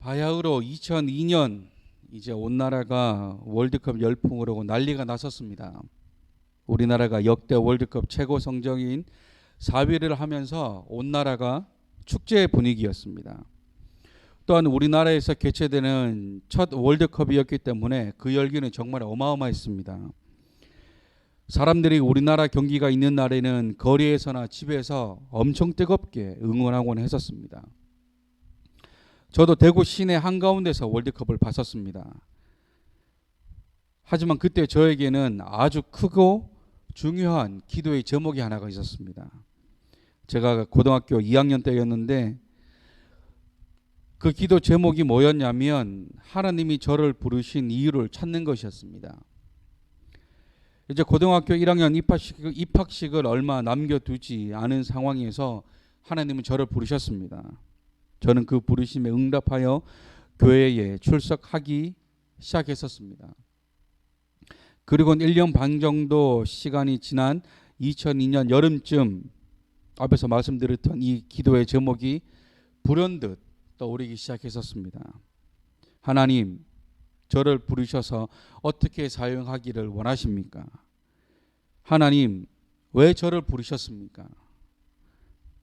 바야흐로 2002년 이제 온 나라가 월드컵 열풍으로 난리가 났었습니다. 우리나라가 역대 월드컵 최고 성적인 4위를 하면서 온 나라가 축제 분위기였습니다. 또한 우리나라에서 개최되는 첫 월드컵이었기 때문에 그 열기는 정말 어마어마했습니다. 사람들이 우리나라 경기가 있는 날에는 거리에서나 집에서 엄청 뜨겁게 응원하곤 했었습니다. 저도 대구 시내 한가운데서 월드컵을 봤었습니다. 하지만 그때 저에게는 아주 크고 중요한 기도의 제목이 하나가 있었습니다. 제가 고등학교 2학년 때였는데 그 기도 제목이 뭐였냐면 하나님이 저를 부르신 이유를 찾는 것이었습니다. 이제 고등학교 1학년 입학식을 얼마 남겨두지 않은 상황에서 하나님은 저를 부르셨습니다. 저는 그 부르심에 응답하여 교회에 출석하기 시작했었습니다. 그리고는 1년 반 정도 시간이 지난 2002년 여름쯤 앞에서 말씀드렸던 이 기도의 제목이 불현듯 떠오르기 시작했었습니다. 하나님, 저를 부르셔서 어떻게 사용하기를 원하십니까? 하나님, 왜 저를 부르셨습니까?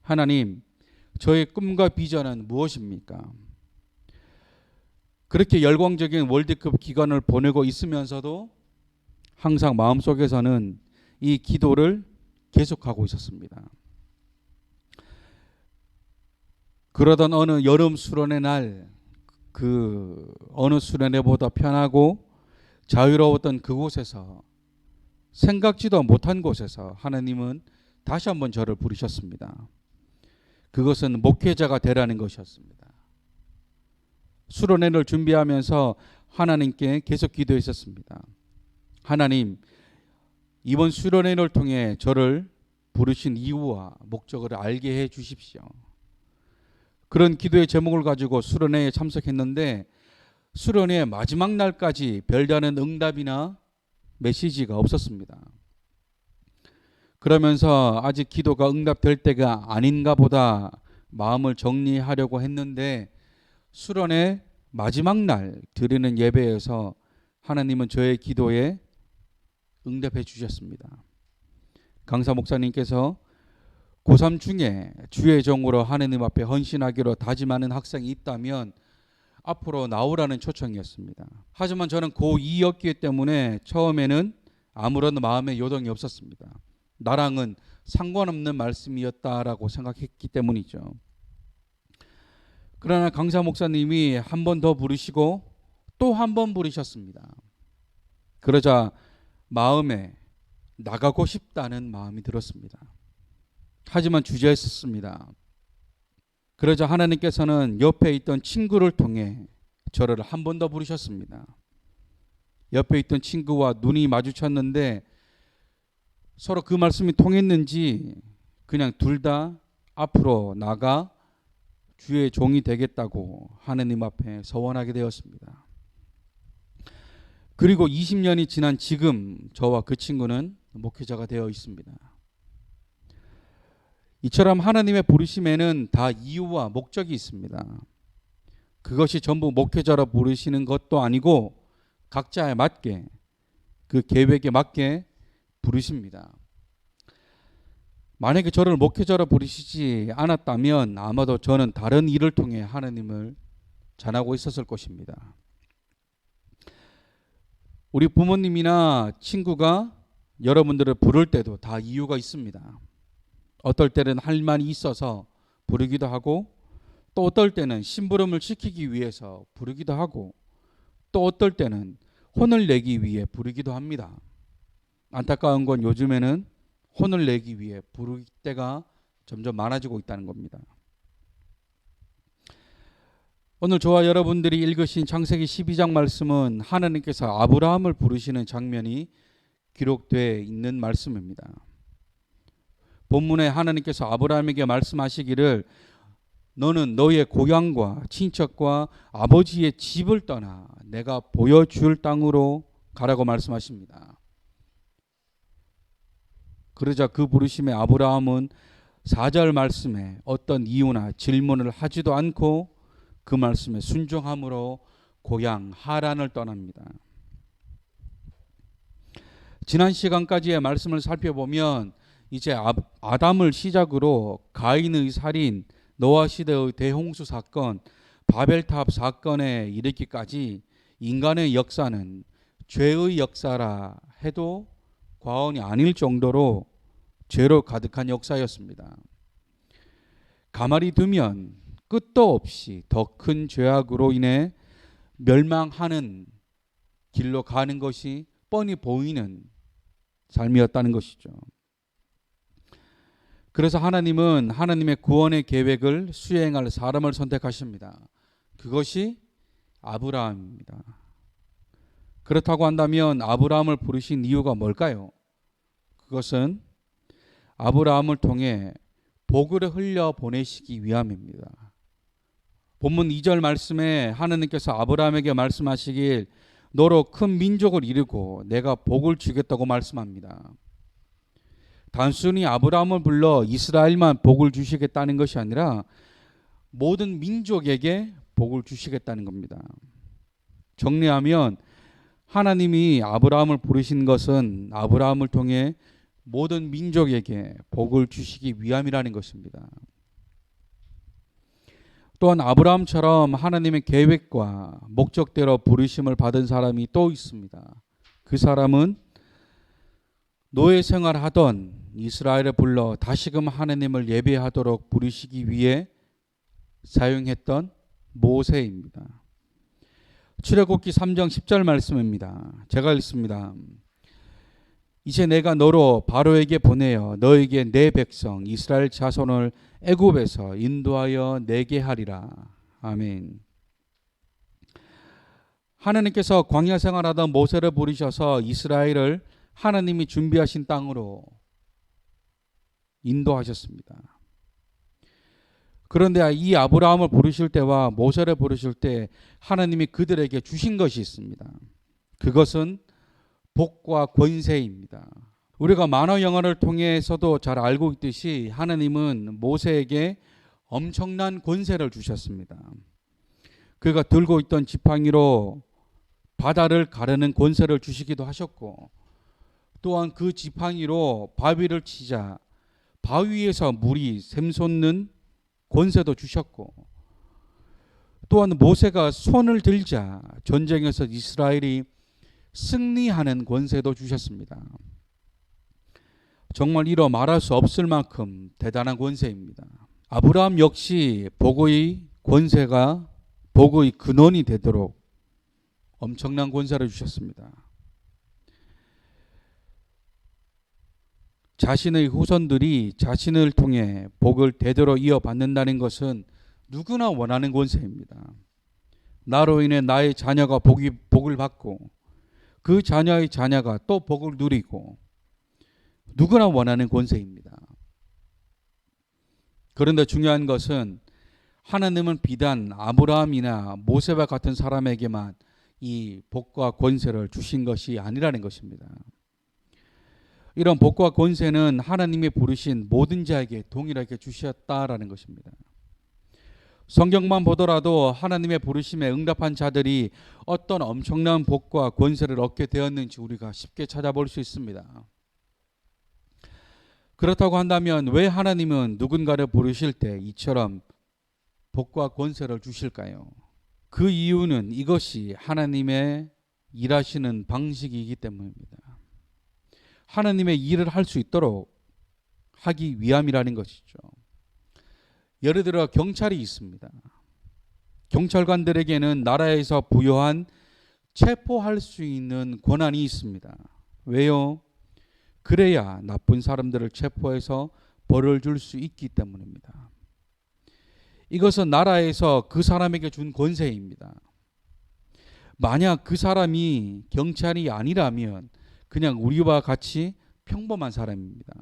하나님, 저의 꿈과 비전은 무엇입니까? 그렇게 열광적인 월드컵 기간을 보내고 있으면서도 항상 마음속에서는 이 기도를 계속하고 있었습니다. 그러던 어느 여름 수련의 날, 그 어느 수련회보다 편하고 자유로웠던 그곳에서 생각지도 못한 곳에서 하나님은 다시 한번 저를 부르셨습니다. 그것은 목회자가 되라는 것이었습니다. 수련회를 준비하면서 하나님께 계속 기도했었습니다. 하나님, 이번 수련회를 통해 저를 부르신 이유와 목적을 알게 해 주십시오. 그런 기도의 제목을 가지고 수련회에 참석했는데 수련회 마지막 날까지 별다른 응답이나 메시지가 없었습니다. 그러면서 아직 기도가 응답될 때가 아닌가 보다 마음을 정리하려고 했는데 수련회 마지막 날 드리는 예배에서 하나님은 저의 기도에 응답해 주셨습니다. 강사 목사님께서 고3 중에 주의 종으로 하나님 앞에 헌신하기로 다짐하는 학생이 있다면 앞으로 나오라는 초청이었습니다. 하지만 저는 고2였기 때문에 처음에는 아무런 마음의 요동이 없었습니다. 나랑은 상관없는 말씀이었다라고 생각했기 때문이죠. 그러나 강사 목사님이 한 번 더 부르시고 또 한 번 부르셨습니다. 그러자 마음에 나가고 싶다는 마음이 들었습니다. 하지만 주저했었습니다. 그러자 하나님께서는 옆에 있던 친구를 통해 저를 한 번 더 부르셨습니다. 옆에 있던 친구와 눈이 마주쳤는데 서로 그 말씀이 통했는지 그냥 둘 다 앞으로 나가 주의 종이 되겠다고 하나님 앞에 서원하게 되었습니다. 그리고 20년이 지난 지금 저와 그 친구는 목회자가 되어 있습니다. 이처럼 하나님의 부르심에는 다 이유와 목적이 있습니다. 그것이 전부 목회자로 부르시는 것도 아니고 각자에 맞게 그 계획에 맞게 부르십니다. 만약에 저를 목회자로 부르시지 않았다면 아마도 저는 다른 일을 통해 하나님을 전하고 있었을 것입니다. 우리 부모님이나 친구가 여러분들을 부를 때도 다 이유가 있습니다. 어떨 때는 할 말이 있어서 부르기도 하고 또 어떨 때는 심부름을 시키기 위해서 부르기도 하고 또 어떨 때는 혼을 내기 위해 부르기도 합니다. 안타까운 건 요즘에는 혼을 내기 위해 부를 때가 점점 많아지고 있다는 겁니다. 오늘 저와 여러분들이 읽으신 창세기 12장 말씀은 하나님께서 아브라함을 부르시는 장면이 기록되어 있는 말씀입니다. 본문에 하나님께서 아브라함에게 말씀하시기를 너는 너의 고향과 친척과 아버지의 집을 떠나 내가 보여줄 땅으로 가라고 말씀하십니다. 그러자 그 부르심에 아브라함은 4절 말씀에 어떤 이유나 질문을 하지도 않고 그 말씀에 순종함으로 고향 하란을 떠납니다. 지난 시간까지의 말씀을 살펴보면 이제 아담을 시작으로 가인의 살인, 노아 시대의 대홍수 사건, 바벨탑 사건에 이르기까지 인간의 역사는 죄의 역사라 해도 과언이 아닐 정도로 죄로 가득한 역사였습니다. 가만히 두면 끝도 없이 더 큰 죄악으로 인해 멸망하는 길로 가는 것이 뻔히 보이는 삶이었다는 것이죠. 그래서 하나님은 하나님의 구원의 계획을 수행할 사람을 선택하십니다. 그것이 아브라함입니다. 그렇다고 한다면 아브라함을 부르신 이유가 뭘까요? 그것은 아브라함을 통해 복을 흘려 보내시기 위함입니다. 본문 2절 말씀에 하나님께서 아브라함에게 말씀하시길 너로 큰 민족을 이루고 내가 복을 주겠다고 말씀합니다. 단순히 아브라함을 불러 이스라엘만 복을 주시겠다는 것이 아니라 모든 민족에게 복을 주시겠다는 겁니다. 정리하면 하나님이 아브라함을 부르신 것은 아브라함을 통해 모든 민족에게 복을 주시기 위함이라는 것입니다. 또한 아브라함처럼 하나님의 계획과 목적대로 부르심을 받은 사람이 또 있습니다. 그 사람은 노예 생활하던 이스라엘을 불러 다시금 하나님을 예배하도록 부르시기 위해 사용했던 모세입니다. 출애굽기 3장 10절 말씀입니다. 제가 읽습니다. 이제 내가 너로 바로에게 보내어 너에게 내 백성 이스라엘 자손을 애굽에서 인도하여 내게 하리라. 아멘. 하나님께서 광야 생활하던 모세를 부르셔서 이스라엘을 하나님이 준비하신 땅으로 인도하셨습니다. 그런데 이 아브라함을 부르실 때와 모세를 부르실 때 하나님이 그들에게 주신 것이 있습니다. 그것은 복과 권세입니다. 우리가 만화 영화를 통해서도 잘 알고 있듯이 하나님은 모세에게 엄청난 권세를 주셨습니다. 그가 들고 있던 지팡이로 바다를 가르는 권세를 주시기도 하셨고, 또한 그 지팡이로 바위를 치자 바위에서 물이 샘솟는 권세도 주셨고, 또한 모세가 손을 들자 전쟁에서 이스라엘이 승리하는 권세도 주셨습니다. 정말 이루 말할 수 없을 만큼 대단한 권세입니다. 아브라함 역시 복의 권세가 복의 근원이 되도록 엄청난 권세를 주셨습니다. 자신의 후손들이 자신을 통해 복을 대대로 이어받는다는 것은 누구나 원하는 권세입니다. 나로 인해 나의 자녀가 복을 받고 그 자녀의 자녀가 또 복을 누리고 누구나 원하는 권세입니다. 그런데 중요한 것은 하나님은 비단 아브라함이나 모세와 같은 사람에게만 이 복과 권세를 주신 것이 아니라는 것입니다. 이런 복과 권세는 하나님이 부르신 모든 자에게 동일하게 주셨다라는 것입니다. 성경만 보더라도 하나님의 부르심에 응답한 자들이 어떤 엄청난 복과 권세를 얻게 되었는지 우리가 쉽게 찾아볼 수 있습니다. 그렇다고 한다면 왜 하나님은 누군가를 부르실 때 이처럼 복과 권세를 주실까요? 그 이유는 이것이 하나님의 일하시는 방식이기 때문입니다. 하나님의 일을 할 수 있도록 하기 위함이라는 것이죠. 예를 들어 경찰이 있습니다. 경찰관들에게는 나라에서 부여한 체포할 수 있는 권한이 있습니다. 왜요? 그래야 나쁜 사람들을 체포해서 벌을 줄 수 있기 때문입니다. 이것은 나라에서 그 사람에게 준 권세입니다. 만약 그 사람이 경찰이 아니라면 그냥 우리와 같이 평범한 사람입니다.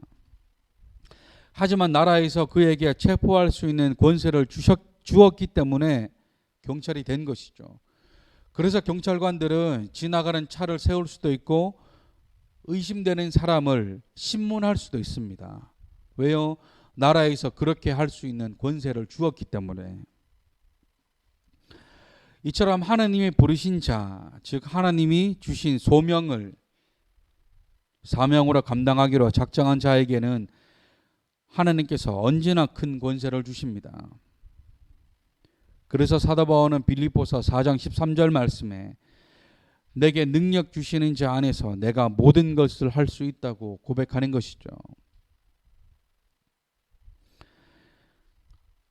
하지만 나라에서 그에게 체포할 수 있는 권세를 주었기 때문에 경찰이 된 것이죠. 그래서 경찰관들은 지나가는 차를 세울 수도 있고 의심되는 사람을 신문할 수도 있습니다. 왜요? 나라에서 그렇게 할 수 있는 권세를 주었기 때문에. 이처럼 하나님이 부르신 자, 즉 하나님이 주신 소명을 사명으로 감당하기로 작정한 자에게는 하나님께서 언제나 큰 권세를 주십니다. 그래서 사도 바울은 빌립보서 4장 13절 말씀에 내게 능력 주시는 자 안에서 내가 모든 것을 할 수 있다고 고백하는 것이죠.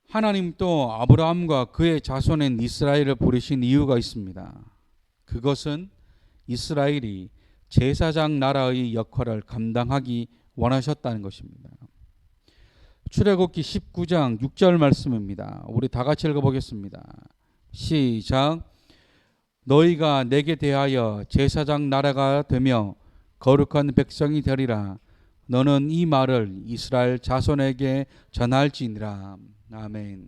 하나님 또 아브라함과 그의 자손인 이스라엘을 부르신 이유가 있습니다. 그것은 이스라엘이 제사장 나라의 역할을 감당하기 원하셨다는 것입니다. 출애굽기 19장 6절 말씀입니다. 우리 다 같이 읽어보겠습니다. 시작. 너희가 내게 대하여 제사장 나라가 되며 거룩한 백성이 되리라. 너는 이 말을 이스라엘 자손에게 전할지니라. 아멘.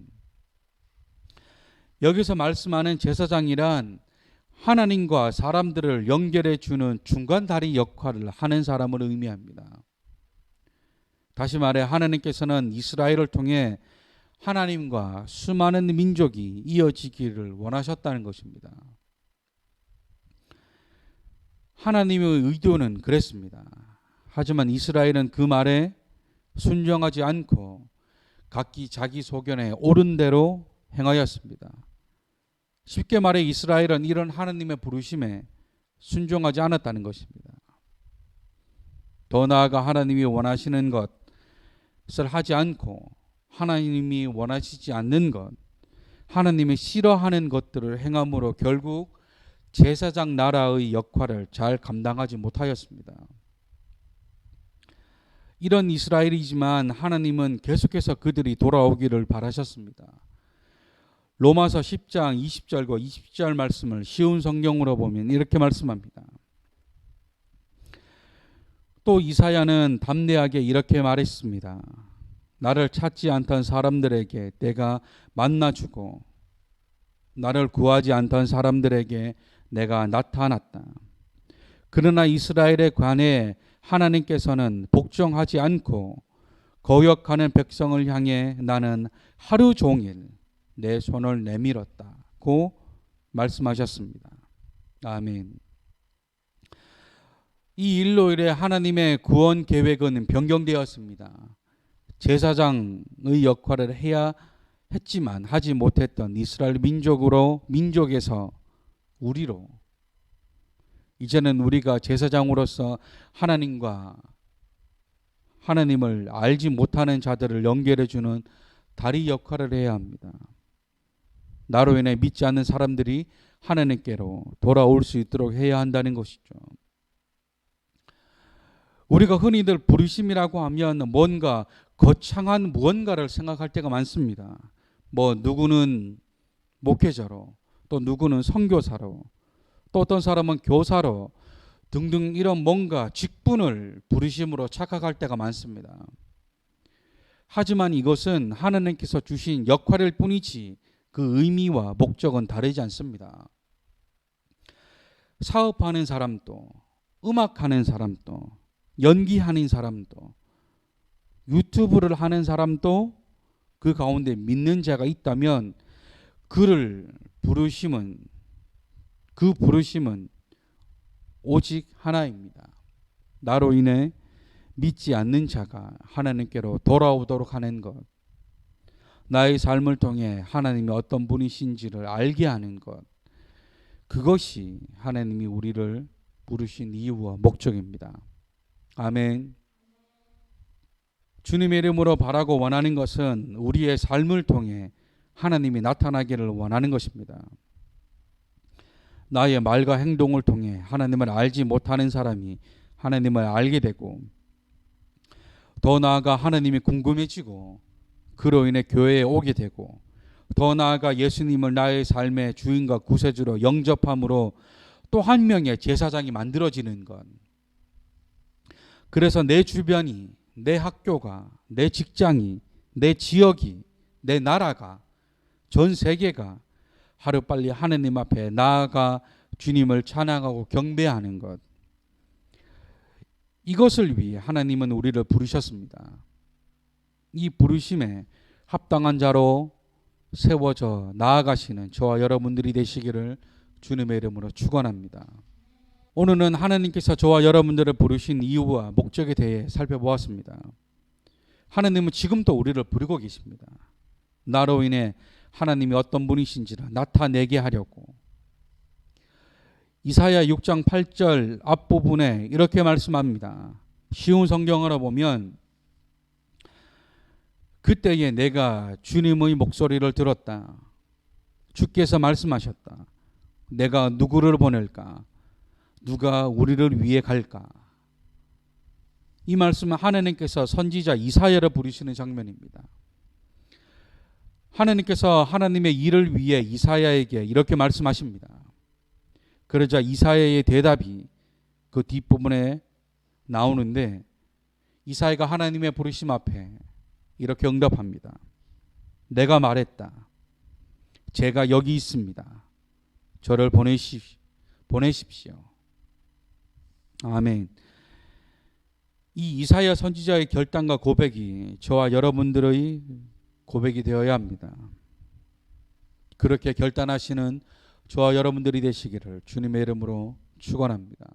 여기서 말씀하는 제사장이란 하나님과 사람들을 연결해 주는 중간다리 역할을 하는 사람을 의미합니다. 다시 말해 하나님께서는 이스라엘을 통해 하나님과 수많은 민족이 이어지기를 원하셨다는 것입니다. 하나님의 의도는 그랬습니다. 하지만 이스라엘은 그 말에 순종하지 않고 각기 자기 소견에 옳은 대로 행하였습니다. 쉽게 말해 이스라엘은 이런 하나님의 부르심에 순종하지 않았다는 것입니다. 더 나아가 하나님이 원하시는 것을 하지 않고 하나님이 원하시지 않는 것, 하나님이 싫어하는 것들을 행함으로 결국 제사장 나라의 역할을 잘 감당하지 못하였습니다. 이런 이스라엘이지만 하나님은 계속해서 그들이 돌아오기를 바라셨습니다. 로마서 10장 20절과 20절 말씀을 쉬운 성경으로 보면 이렇게 말씀합니다. 또 이사야는 담대하게 이렇게 말했습니다. 나를 찾지 않던 사람들에게 내가 만나주고 나를 구하지 않던 사람들에게 내가 나타났다. 그러나 이스라엘에 관해 하나님께서는 복종하지 않고 거역하는 백성을 향해 나는 하루 종일 내 손을 내밀었다고 말씀하셨습니다. 아멘. 이 일로 인해 하나님의 구원 계획은 변경되었습니다. 제사장의 역할을 해야 했지만 하지 못했던 이스라엘 민족에서 우리로 이제는 우리가 제사장으로서 하나님을 알지 못하는 자들을 연결해 주는 다리 역할을 해야 합니다. 나로 인해 믿지 않는 사람들이 하나님께로 돌아올 수 있도록 해야 한다는 것이죠. 우리가 흔히들 부르심이라고 하면 뭔가 거창한 무언가를 생각할 때가 많습니다. 누구는 목회자로, 또 누구는 선교사로, 또 어떤 사람은 교사로 등등 이런 뭔가 직분을 부르심으로 착각할 때가 많습니다. 하지만 이것은 하나님께서 주신 역할일 뿐이지 그 의미와 목적은 다르지 않습니다. 사업하는 사람도, 음악하는 사람도, 연기하는 사람도, 유튜브를 하는 사람도 그 가운데 믿는 자가 있다면 그 부르심은 오직 하나입니다. 나로 인해 믿지 않는 자가 하나님께로 돌아오도록 하는 것, 나의 삶을 통해 하나님이 어떤 분이신지를 알게 하는 것, 그것이 하나님이 우리를 부르신 이유와 목적입니다. 아멘. 주님의 이름으로 바라고 원하는 것은 우리의 삶을 통해 하나님이 나타나기를 원하는 것입니다. 나의 말과 행동을 통해 하나님을 알지 못하는 사람이 하나님을 알게 되고, 더 나아가 하나님이 궁금해지고 그로 인해 교회에 오게 되고, 더 나아가 예수님을 나의 삶의 주인과 구세주로 영접함으로 또 한 명의 제사장이 만들어지는 것. 그래서 내 주변이, 내 학교가, 내 직장이, 내 지역이, 내 나라가, 전 세계가 하루빨리 하나님 앞에 나아가 주님을 찬양하고 경배하는 것, 이것을 위해 하나님은 우리를 부르셨습니다. 이 부르심에 합당한 자로 세워져 나아가시는 저와 여러분들이 되시기를 주님의 이름으로 축원합니다. 오늘은 하나님께서 저와 여러분들을 부르신 이유와 목적에 대해 살펴보았습니다. 하나님은 지금도 우리를 부르고 계십니다. 나로 인해 하나님이 어떤 분이신지를 나타내게 하려고. 이사야 6장 8절 앞부분에 이렇게 말씀합니다. 쉬운 성경으로 보면 그때에 내가 주님의 목소리를 들었다. 주께서 말씀하셨다. 내가 누구를 보낼까? 누가 우리를 위해 갈까? 이 말씀은 하나님께서 선지자 이사야를 부르시는 장면입니다. 하나님께서 하나님의 일을 위해 이사야에게 이렇게 말씀하십니다. 그러자 이사야의 대답이 그 뒷부분에 나오는데 이사야가 하나님의 부르심 앞에 이렇게 응답합니다. 내가 말했다. 제가 여기 있습니다. 저를 보내십시오. 아멘. 이 이사야 선지자의 결단과 고백이 저와 여러분들의 고백이 되어야 합니다. 그렇게 결단하시는 저와 여러분들이 되시기를 주님의 이름으로 축원합니다.